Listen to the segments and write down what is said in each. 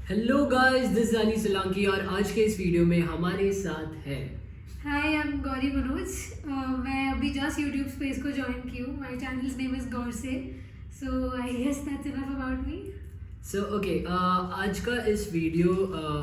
Hello guys, this Ali Solanki और आज के इस वीडियो में हमारे साथ है hi, I am Gauri Manoj. मैं अभी जस्ट यूट्यूब स्पेस को ज्वाइन की हूँ। My channels name is Gaur से। So I guess that's enough about me. So okay, आज का इस वीडियो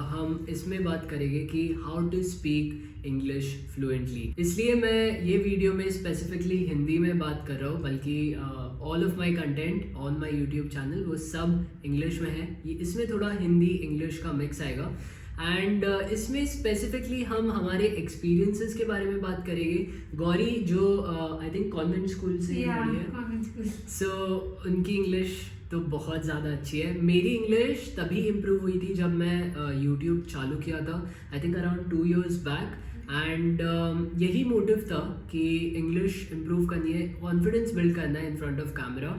हम इसमें बात करेंगे कि how to speak English fluently. इसलिए मैं ये वीडियो में स्पेसिफिकली हिंदी में बात कर रहा हूँ, बल्कि all of my content on my YouTube channel वो सब इंग्लिश में है। ये इसमें थोड़ा हिंदी इंग्लिश का मिक्स आएगा एंड इसमें स्पेसिफिकली हम हमारे एक्सपीरियंसेस के बारे में बात करेंगे। गौरी जो आई थिंक कॉन्वेंट स्कूल से ही पढ़ी है, सो उनकी इंग्लिश तो बहुत ज़्यादा अच्छी है। मेरी इंग्लिश तभी इम्प्रूव हुई थी जब मैं यूट्यूब चालू किया था, I think around 2 years back. And यही मोटिव था कि इंग्लिश इम्प्रूव करनी है, कॉन्फिडेंस बिल्ड करना है इन फ्रंट ऑफ कैमरा।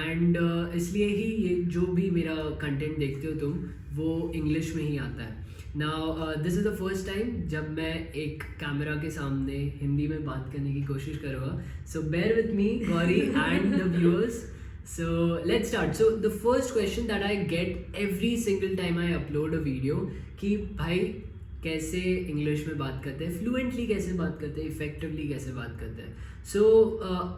एंड इसलिए ही ये जो भी मेरा कंटेंट देखते हो तुम, वो इंग्लिश में ही आता है। Now this is the first time जब मैं एक कैमरा के सामने हिंदी में बात करने की कोशिश करूँगा। So bear with me Gauri and the viewers. So let's start. So the first question that I get every single time I upload a video कि भाई कैसे इंग्लिश में बात करते हैं, फ्लुएंटली कैसे बात करते हैं, इफेक्टिवली कैसे बात करते हैं। So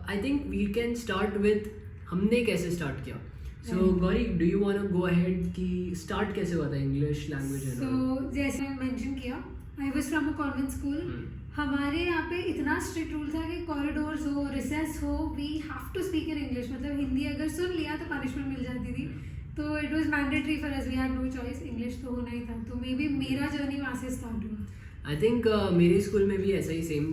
I think we can start with हमने कैसे स्टार्ट किया। So Gauri, do you want to go ahead कि स्टार्ट कैसे हुआ था इंग्लिश लैंग्वेज? सो जैसे मैं मेंशन किया, I was from a convent school. हमारे यहाँ पे इतना स्ट्रिक्ट रूल था कि कॉरिडोर्स हो, रिसेस हो, we have to speak in English. मतलब हिंदी अगर सुन लिया तो पनिशमेंट मिल जाती थी। तो it was mandatory for us, we had no choice, English तो होना ही था। तो मे बी मेरा जर्नी वहाँ से स्टार्ट हुआ। आई थिंक मेरे स्कूल में भी ऐसा ही सेम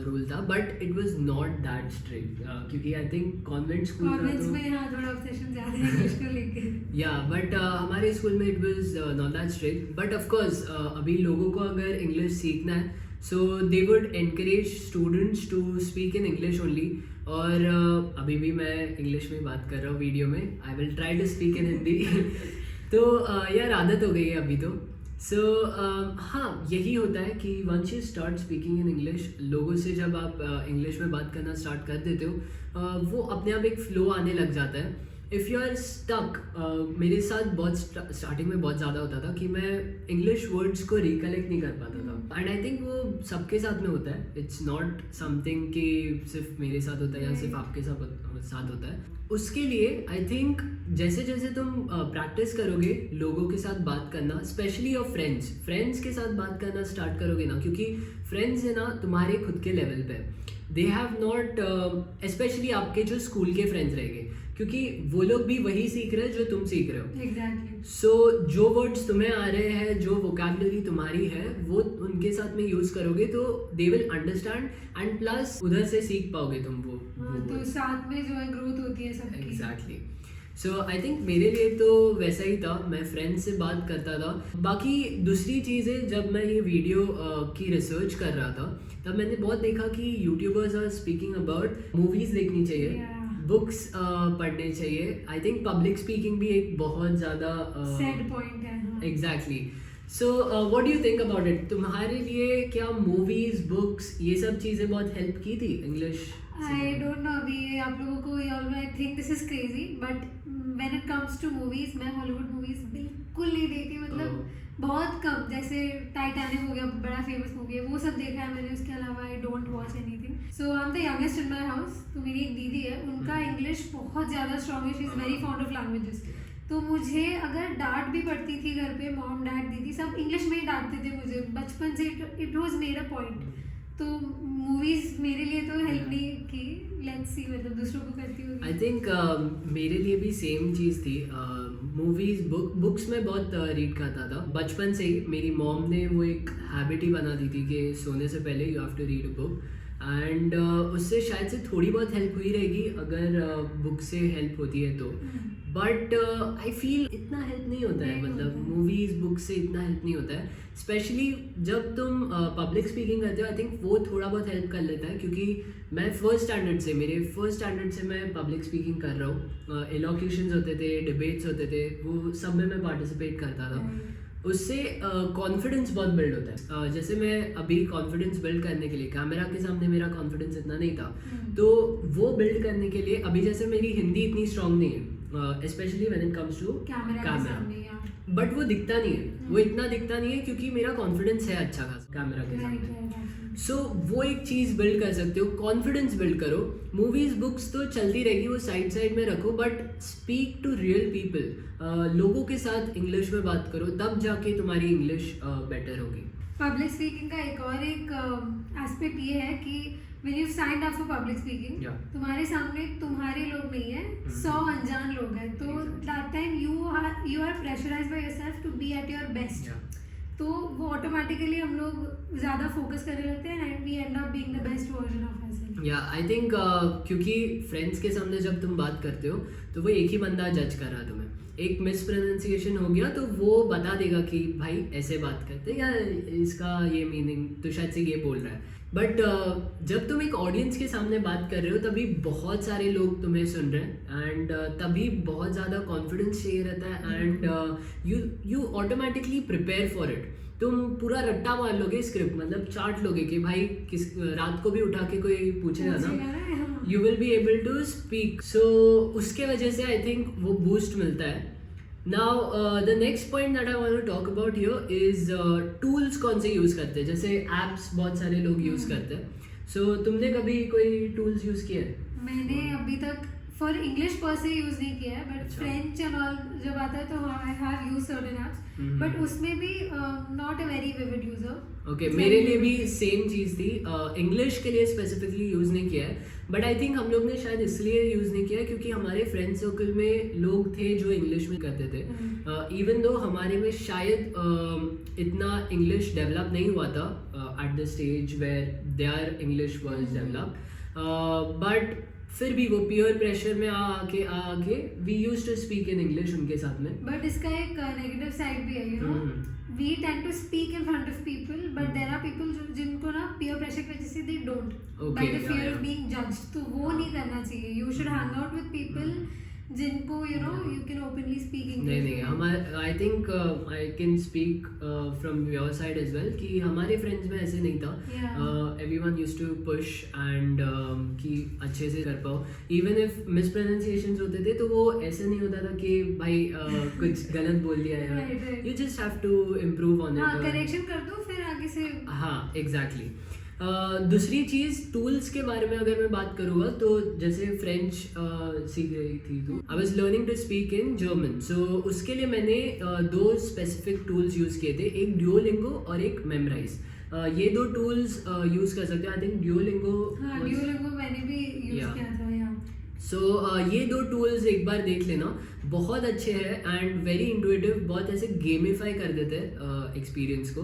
रूल था, but it was not that strict क्योंकि आई थिंक कॉन्वेंट स्कूल में हाँ थोड़ा ऑब्सेशन ज़्यादा है इंग्लिश को लेके। या बट हमारे स्कूल में it was not that strict. But of course अभी लोगों को अगर इंग्लिश सीखना है, so they would encourage students to speak in English only. और अभी भी मैं इंग्लिश में बात कर रहा हूँ वीडियो में, I will try to speak in Hindi. तो यार आदत हो गई है अभी तो। सो हाँ, यही होता है कि once you start speaking in English, लोगों से जब आप इंग्लिश में बात करना स्टार्ट कर देते हो, वो अपने आप एक फ्लो आने लग जाता है। इफ़ यू आर स्टक, मेरे साथ बहुत स्टार्टिंग में बहुत ज़्यादा होता था कि मैं इंग्लिश वर्ड्स को रिकलेक्ट नहीं कर पाता था। एंड आई थिंक वो सबके साथ में होता है, इट्स नॉट समथिंग कि सिर्फ मेरे साथ होता है या सिर्फ आपके साथ होता है। उसके लिए आई थिंक जैसे जैसे तुम प्रैक्टिस करोगे लोगों के साथ बात करना, स्पेशली योर फ्रेंड्स के साथ बात करना स्टार्ट करोगे ना, क्योंकि फ्रेंड्स है ना तुम्हारे खुद के लेवल पे, दे हैव नॉट, स्पेशली आपके जो स्कूल के फ्रेंड्स रहेंगे, क्योंकि वो लोग भी वही सीख रहे हैं जो तुम सीख रहे हो। एग्जैक्टली। सो जो वर्ड्स तुम्हें आ रहे हैं, जो वोकैबुलरी तुम्हारी है, वो उनके साथ में यूज करोगे तो they will understand and plus उधर से सीख पाओगे तुम वो तो साथ में जो है ग्रोथ होती है सबकी। एग्जैक्टली। सो आई थिंक मेरे लिए तो वैसा ही था, मैं फ्रेंड्स से बात करता था। बाकी दूसरी चीज़ है, जब मैं ये वीडियो की रिसर्च कर रहा था तब मैंने बहुत देखा कि YouTubers are speaking about movies देखनी चाहिए, बुक्स पढ़ने चाहिए। आई थिंक पब्लिक स्पीकिंग भी एक बहुत ज़्यादा सैड पॉइंट है। Exactly. So what do you think about it? तुम्हारे लिए क्या मूवीज, बुक्स, ये सब चीज़ें बहुत हेल्प की थी इंग्लिश? आई डोंट नो, अभी आप लोगों को I think this is crazy, but when it comes to movies, मैं हॉलीवुड मूवीज बिल्कुल नहीं देखती। मतलब बहुत कम, जैसे टाइटैनिक हो गया, बड़ा फेमस मूवी है, वो सब देखा है मैंने। उसके अलावा I don't watch anything. So I am the youngest in my house. तो मेरी एक दीदी है, उनका इंग्लिश बहुत ज़्यादा स्ट्रॉन्ग है, she is very fond of languages. तो मुझे अगर डांट भी पड़ती थी घर पे, मॉम डैड दीदी सब इंग्लिश में ही डांटते थे मुझे बचपन से। It was made a point. तो मूवीज मेरे लिए तो हेल्प नहीं की, लेट्स सी, मतलब दूसरों को करती हूँ। आई थिंक मेरे लिए भी सेम चीज़ थी। मूवीज, बुक्स में बहुत रीड करता था बचपन से ही। मेरी मॉम ने वो एक हैबिट ही बना दी थी कि सोने से पहले you have to read a book. And उससे शायद से थोड़ी बहुत हेल्प हुई रहेगी अगर बुक से हेल्प होती है तो। बट आई फील इतना हेल्प नहीं होता है, मतलब मूवीज बुक से इतना हेल्प नहीं होता है। स्पेशली जब तुम पब्लिक स्पीकिंग करते हो, आई थिंक वो थोड़ा बहुत हेल्प कर लेता है, क्योंकि मैं मेरे फर्स्ट स्टैंडर्ड से मैं पब्लिक स्पीकिंग कर रहा हूँ। एलोक्यूशंस होते थे, डिबेट्स होते थे, वो सब में मैं पार्टिसिपेट करता था। उससे कॉन्फिडेंस बहुत बिल्ड होता है। जैसे मैं अभी कॉन्फिडेंस बिल्ड करने के लिए, कैमरा के सामने मेरा कॉन्फिडेंस इतना नहीं था, तो वो बिल्ड करने के लिए अभी जैसे मेरी हिंदी इतनी स्ट्रांग नहीं है, specially when it comes to camera के सामने या बट वो दिखता नहीं है, वो इतना दिखता नहीं है क्योंकि मेरा कॉन्फिडेंस है अच्छा खासा कैमरा के सामने। सो वो एक चीज़ बिल्ड कर सकते हो, कॉन्फिडेंस बिल्ड करो। मूवीज बुक्स तो चलती रहेगी, वो साइड साइड में रखो, but speak to real people, लोगों के साथ इंग्लिश में बात करो, तब जाके तुम्हारी इंग्लिश बेटर होगी। पब्लिक स्पीकिंग का एक एस्पेक्ट ये है कि when you signed up for public speaking, तुम्हारे सामने तुम्हारे लोग नहीं है, 100 अनजान लोग हैं, तो that time you are pressurized by yourself to be at your best. तो वो ऑटोमेटिकली हम लोग ज़्यादा फोकस करने लगते हैं and we end up being the best version of ourselves. या आई थिंक क्योंकि फ्रेंड्स के सामने जब तुम बात करते हो तो वो एक ही बंदा जज कर रहा है तुम्हें, एक मिस प्रोनाउंसिएशन हो गया तो वो बता देगा कि भाई ऐसे बात करते हैं या इसका ये मीनिंग तो शायद से ये बोल रहा है। बट जब तुम एक ऑडियंस के सामने बात कर रहे हो तभी बहुत सारे लोग तुम्हें सुन रहे हैं एंड तभी बहुत ज़्यादा कॉन्फिडेंस चाहिए रहता है and you automatically prepare for it. तुम पूरा रट्टा मार लोगे स्क्रिप्ट, मतलब चाट लोगे कि भाई किस रात को भी उठा के कोई पूछेगा ना, you will be able to speak. So उसके वजह से आई थिंक वो बूस्ट मिलता है। Now the next point that I want to talk about here is tools कौन से यूज़ करते हैं, जैसे apps बहुत सारे लोग यूज़ करते हैं। So तुमने कभी कोई tools यूज़ किया है? मैंने अभी तक फॉर इंग्लिश पर से यूज़ नहीं किया है, बट फ्रेंच एंड ऑल जब आता है तो I have use certain apps, but उसमें भी not a very vivid user. Okay, मेरे लिए भी सेम चीज़ थी। इंग्लिश के लिए स्पेसिफिकली यूज़ नहीं किया है, बट आई थिंक हम लोग ने शायद इसलिए यूज़ नहीं किया क्योंकि हमारे फ्रेंड सर्कल में लोग थे जो इंग्लिश में करते थे। इवन दो हमारे में शायद इतना इंग्लिश डेवलप नहीं हुआ था at the stage where there English was develop, but फिर भी वो पीयर प्रेशर में आके we used to speak in English उनके साथ में। बट इसका एक नेगेटिव साइड भी है, you know, we tend to speak in front of people, but there are people जिनको ना पीयर प्रेशर की वजह से they don't, by the fear of being judged, तो वो नहीं करना चाहिए। You should hang out with people जिनको you know you can openly speak English. नहीं हमारे I think I can speak from your side as well कि हमारे फ्रेंड्स में ऐसे नहीं था। Everyone used to push and कि अच्छे से कर पाओ, इवन इफ मिस प्रोनाउंसिएशंस होते थे तो वो ऐसे नहीं होता था कि भाई कुछ गलत बोल दिया है, you just have to improve on it, correction कर दो फिर आगे से। हाँ एग्जैक्टली। दूसरी चीज़ टूल्स के बारे में अगर मैं बात करूँगा तो जैसे फ्रेंच सीख रही थी तो I was learning to speak in German. So उसके लिए मैंने दो स्पेसिफिक टूल्स यूज़ किए थे, एक ड्यूओलिंगो और एक मेमोराइज। ये दो टूल्स यूज़ कर सकते हैं। आई थिंक ड्यूओलिंगो मैंने भी यूज़ किया था। सो ये दो टूल्स एक बार देख लेना, बहुत अच्छे हैं एंड वेरी इंटुइटिव, बहुत ऐसे गेमिफाई कर देते हैं एक्सपीरियंस को,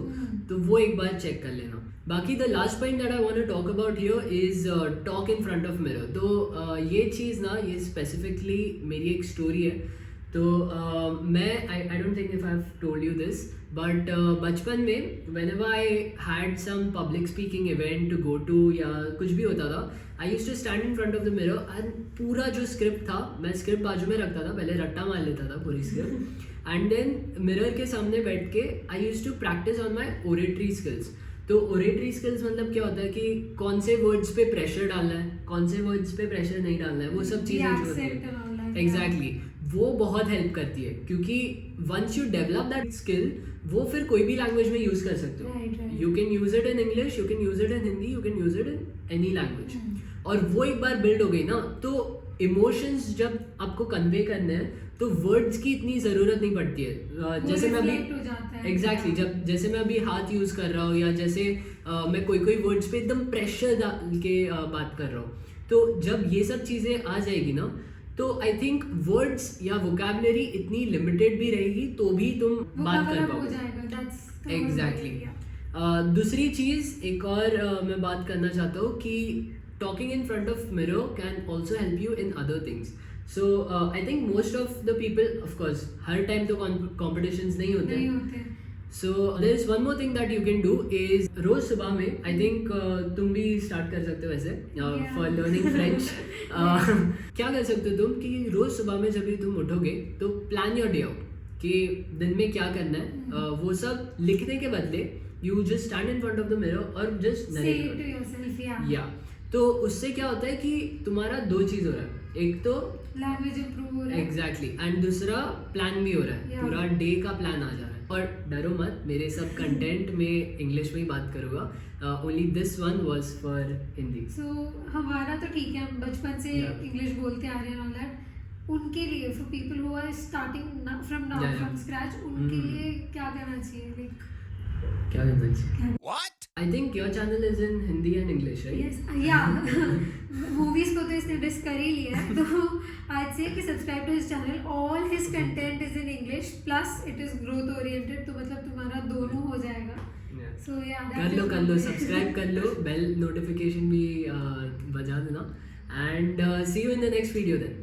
तो वो एक बार चेक कर लेना। बाकी the last point that I want to talk about here is talk in front of mirror. तो ये चीज़ ना, ये स्पेसिफिकली मेरी एक स्टोरी है। तो मैं I don't think if I have told you this, but बचपन में whenever I had some public speaking event to go to या कुछ भी होता था, I used to stand in front of the mirror and पूरा जो स्क्रिप्ट था मैं स्क्रिप्ट बाजू में रखता था, पहले रट्टा मार लेता था पूरी स्क्रिप्ट एंड देन मिरर के सामने बैठ के I used to practice on my oratory skills. तो ओरेटरी स्किल्स मतलब क्या होता है कि कौन से वर्ड्स पे प्रेशर डालना है, कौन से वर्ड्स पे प्रेशर नहीं डालना है, वो सब चीज़ें जो होती है एग्जैक्टली वो बहुत हेल्प करती है, क्योंकि once you develop that skill वो फिर कोई भी लैंग्वेज में यूज़ कर सकते हो। You can use it in English, you can use it in Hindi, you can use it in any language. और वो एक बार बिल्ड हो गई ना, तो इमोशंस जब आपको कन्वे करने हैं तो वर्ड्स की इतनी ज़रूरत नहीं पड़ती है। जैसे मैं अभी एग्जैक्टली जैसे मैं अभी हाथ यूज़ कर रहा हूँ या जैसे मैं कोई वर्ड्स पे एकदम प्रेशर डाल के बात कर रहा हूँ, तो जब ये सब चीज़ें आ जाएगी ना तो आई थिंक वर्ड्स या वोकैबुलरी इतनी लिमिटेड भी रहेगी तो भी तुम बात कर पाओगे। एग्जैक्टली। दूसरी चीज़ एक और मैं बात करना चाहता हूँ कि talking in front of mirror can also help you in other things. So I think most of the people, of course हर टाइम तो कॉम्पिटिशन्स नहीं होते। So there is one more thing that you can do is रोज सुबह में, I think तुम भी start कर सकते हो वैसे फॉर लर्निंग फ्रेंच। क्या कर सकते हो तुम कि रोज सुबह में जब भी तुम उठोगे तो प्लान योर डे आउट कि दिन में क्या करना है। वो सब लिखने के बदले you just stand in front of the mirror और जस्ट नरेट। या तो उससे क्या होता है कि तुम्हारा दो चीज़ हो रहा है, एक तो लैंग्वेज इंप्रूव हो रहा है। एग्जैक्टली एंड दूसरा प्लान भी हो रहा है, Yeah. पूरा डे का प्लान आ जा रहा है। और डरो मत, मेरे सब कंटेंट में इंग्लिश में ही बात करूँगा, only this one was for Hindi. So हमारा तो ठीक है, हम बचपन से Yeah. इंग्लिश बोलते आ रहे हैं ऑल दैट। उनके लिए for people who are starting from now Yeah, yeah. From scratch, उनके Hmm. लिए क्या करना चाहिए? लाइक क्या करना चाहिए? I think your channel is in Hindi and English, right? Yes या मूवीज को तो इसने डिस कर ही लिया है, तो आज से कि subscribe to his channel, all his content is in English plus it is growth oriented, तो मतलब तुम्हारा दोनों हो जाएगा। सो या कर लो सब्सक्राइब कर लो, बेल नोटिफिकेशन भी बजा देना, and see you in the next video then.